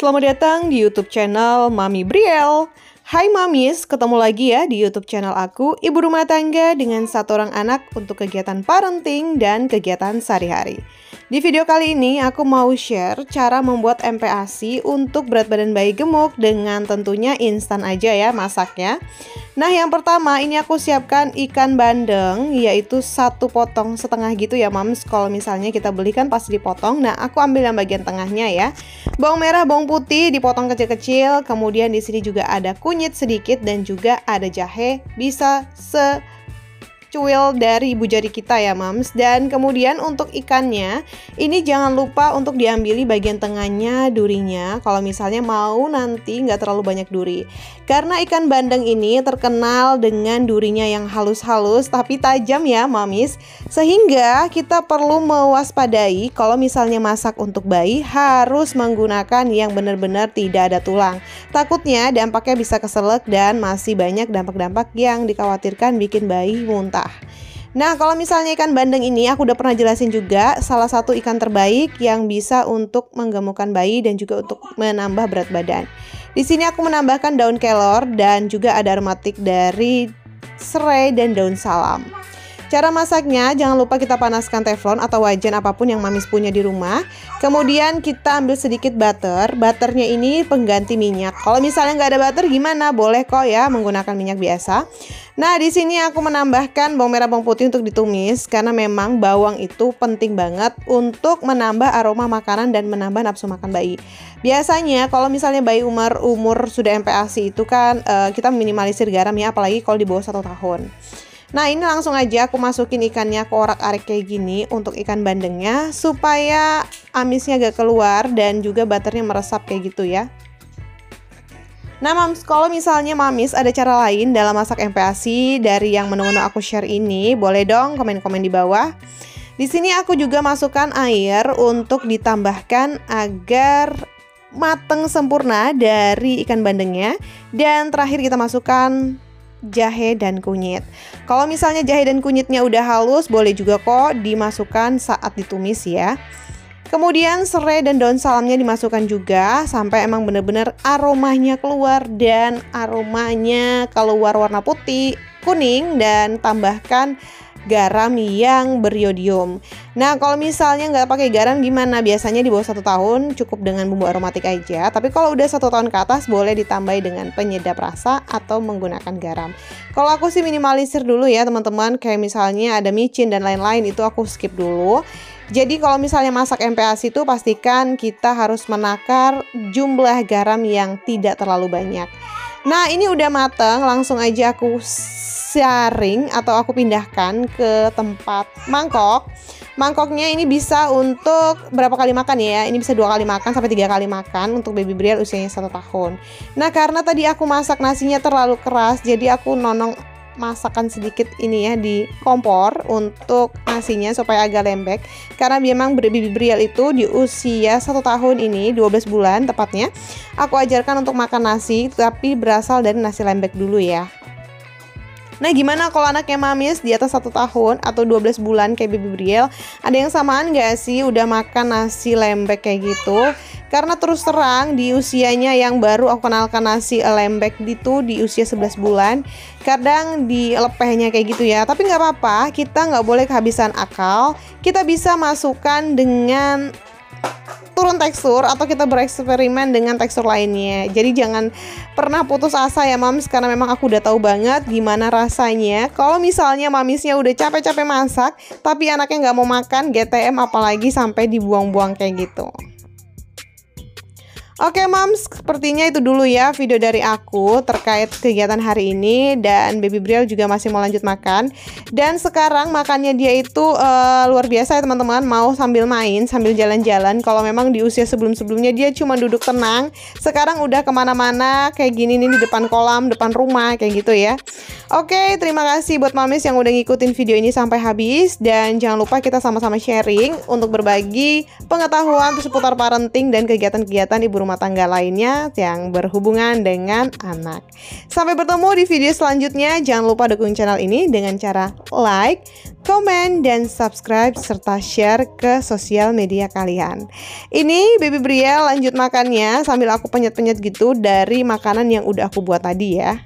Selamat datang di YouTube channel Mami Briel. Hai Mamis, ketemu lagi ya di YouTube channel aku, ibu rumah tangga dengan satu orang anak untuk kegiatan parenting dan kegiatan sehari-hari. Di video kali ini aku mau share cara membuat MPASI untuk berat badan bayi gemuk dengan tentunya instan aja ya masaknya. Nah, yang pertama ini aku siapkan ikan bandeng, yaitu 1 potong setengah gitu ya Mams. Kalau misalnya kita beli kan pasti dipotong. Nah, aku ambil yang bagian tengahnya ya. Bawang merah, bawang putih dipotong kecil-kecil. Kemudian di sini juga ada kunyit sedikit dan juga ada jahe, bisa secuil dari ibu jari kita ya Mams. Dan kemudian untuk ikannya, ini jangan lupa untuk diambili bagian tengahnya durinya. Kalau misalnya mau nanti nggak terlalu banyak duri. Karena ikan bandeng ini terkenal dengan durinya yang halus-halus tapi tajam ya Mamis. Sehingga kita perlu mewaspadai kalau misalnya masak untuk bayi harus menggunakan yang benar-benar tidak ada tulang. Takutnya dampaknya bisa keselak dan masih banyak dampak-dampak yang dikhawatirkan bikin bayi muntah. Nah, kalau misalnya ikan bandeng ini aku udah pernah jelasin juga, salah satu ikan terbaik yang bisa untuk menggemukkan bayi dan juga untuk menambah berat badan. Di sini aku menambahkan daun kelor dan juga ada aromatik dari serai dan daun salam. Cara masaknya, jangan lupa kita panaskan teflon atau wajan apapun yang Mamis punya di rumah. Kemudian kita ambil sedikit butter. Butternya ini pengganti minyak. Kalau misalnya nggak ada butter gimana? Boleh kok ya menggunakan minyak biasa. Nah, di sini aku menambahkan bawang merah, bawang putih untuk ditumis karena memang bawang itu penting banget untuk menambah aroma makanan dan menambah nafsu makan bayi. Biasanya kalau misalnya bayi umur sudah MPASI itu kan kita minimalisir garam ya, apalagi kalau di bawah 1 tahun. Nah, ini langsung aja aku masukin ikannya ke orak-arik kayak gini untuk ikan bandengnya supaya amisnya gak keluar dan juga butternya meresap kayak gitu ya. Nah Mams, kalau misalnya Mamis ada cara lain dalam masak MPASI dari yang menu-menu aku share ini, boleh dong komen-komen di bawah. Di sini aku juga masukkan air untuk ditambahkan agar mateng sempurna dari ikan bandengnya. Dan terakhir kita masukkan jahe dan kunyit. Kalau misalnya jahe dan kunyitnya udah halus, boleh juga kok dimasukkan saat ditumis ya. Kemudian serai dan daun salamnya dimasukkan juga sampai emang bener-bener aromanya keluar dan aromanya keluar warna putih, kuning, dan tambahkan garam yang beriodium. Nah, kalau misalnya nggak pakai garam gimana? Biasanya di bawah 1 tahun cukup dengan bumbu aromatik aja. Tapi kalau udah 1 tahun ke atas boleh ditambahi dengan penyedap rasa atau menggunakan garam. Kalau aku sih minimalisir dulu ya teman-teman. Kayak misalnya ada micin dan lain-lain itu aku skip dulu. Jadi kalau misalnya masak MPASI itu pastikan kita harus menakar jumlah garam yang tidak terlalu banyak. Nah, ini udah mateng, langsung aja aku saring atau aku pindahkan ke tempat mangkok. Mangkoknya ini bisa untuk berapa kali makan ya? Ini bisa 2 kali makan sampai 3 kali makan untuk baby Briel usianya 1 tahun. Nah, karena tadi aku masak nasinya terlalu keras, jadi aku nonong masakan sedikit ini ya di kompor untuk nasinya supaya agak lembek. Karena memang baby Briel itu di usia 1 tahun ini 12 bulan tepatnya, aku ajarkan untuk makan nasi tapi berasal dari nasi lembek dulu ya. Nah, gimana kalau anaknya Mamis di atas 1 tahun atau 12 bulan kayak baby Briel? Ada yang samaan gak sih udah makan nasi lembek kayak gitu? Karena terus terang di usianya yang baru aku kenalkan nasi lembek itu di usia 11 bulan. Kadang di lepehnya kayak gitu ya. Tapi nggak apa-apa, kita nggak boleh kehabisan akal. Kita bisa masukkan dengan turun tekstur atau kita bereksperimen dengan tekstur lainnya. Jadi jangan pernah putus asa ya Mams, karena memang aku udah tahu banget gimana rasanya kalau misalnya Mamisnya udah capek-capek masak tapi anaknya nggak mau makan, GTM apalagi sampai dibuang-buang kayak gitu. Oke Mams, sepertinya itu dulu ya video dari aku terkait kegiatan hari ini. Dan baby Briel juga masih mau lanjut makan. Dan sekarang makannya dia itu luar biasa ya teman-teman. Mau sambil main, sambil jalan-jalan. Kalau memang di usia sebelum-sebelumnya dia cuma duduk tenang, sekarang udah kemana-mana kayak gini nih di depan kolam, depan rumah kayak gitu ya. Oke, terima kasih buat Mamis yang udah ngikutin video ini sampai habis. Dan jangan lupa kita sama-sama sharing untuk berbagi pengetahuan seputar parenting dan kegiatan-kegiatan ibu rumah rumah tangga lainnya yang berhubungan dengan anak. Sampai bertemu di video selanjutnya. Jangan lupa dukung channel ini dengan cara like, komen, dan subscribe serta share ke sosial media kalian. Ini Baby Brielle lanjut makannya sambil aku penyet-penyet gitu dari makanan yang udah aku buat tadi ya.